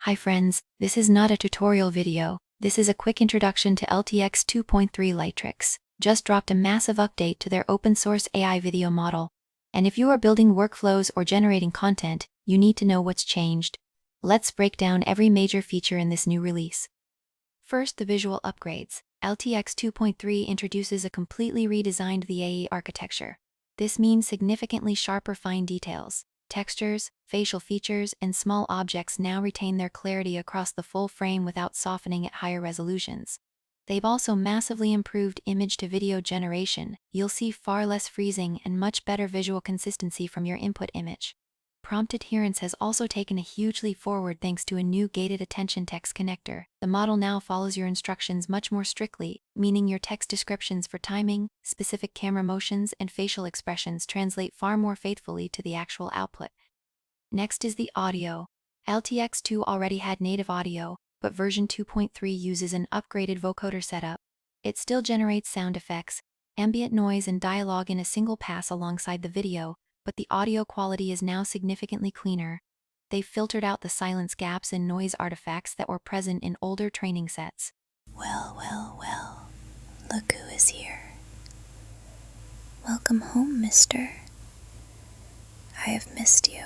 Hi friends, this is not a tutorial video, this is a quick introduction to LTX 2.3 Lightricks. Just dropped a massive update to their open source AI video model. And if you are building workflows or generating content, you need to know what's changed. Let's break down every major feature in this new release. First, the visual upgrades. LTX 2.3 introduces a completely redesigned VAE architecture. This means significantly sharper fine details. Textures, facial features, and small objects now retain their clarity across the full frame without softening at higher resolutions. They've also massively improved image-to-video generation. You'll see far less freezing and much better visual consistency from your input image. Prompt adherence has also taken a huge leap forward thanks to a new gated attention text connector. The model now follows your instructions much more strictly, meaning your text descriptions for timing, specific camera motions, and facial expressions translate far more faithfully to the actual output. Next is the audio. LTX 2 already had native audio, but version 2.3 uses an upgraded vocoder setup. It still generates sound effects, ambient noise, and dialogue in a single pass alongside the video, but the audio quality is now significantly cleaner. They've filtered out the silence gaps and noise artifacts that were present in older training sets. Well, look who is here. Welcome home, mister. I have missed you.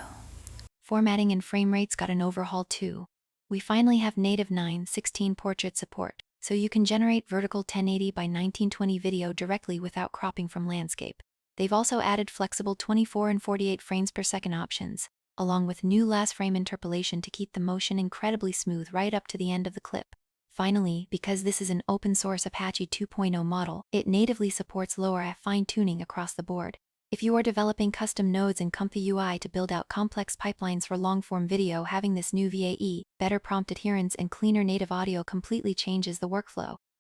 Formatting and frame rates got an overhaul too. We finally have native 9:16 portrait support, so you can generate vertical 1080 by 1920 video directly without cropping from landscape. They've also added flexible 24 and 48 frames per second options, along with new last frame interpolation to keep the motion incredibly smooth right up to the end of the clip. Finally, because this is an open source Apache 2.0 model, it natively supports lower fine-tuning across the board. If you are developing custom nodes in Comfy UI to build out complex pipelines for long-form video, having this new VAE, better prompt adherence, and cleaner native audio completely changes the workflow.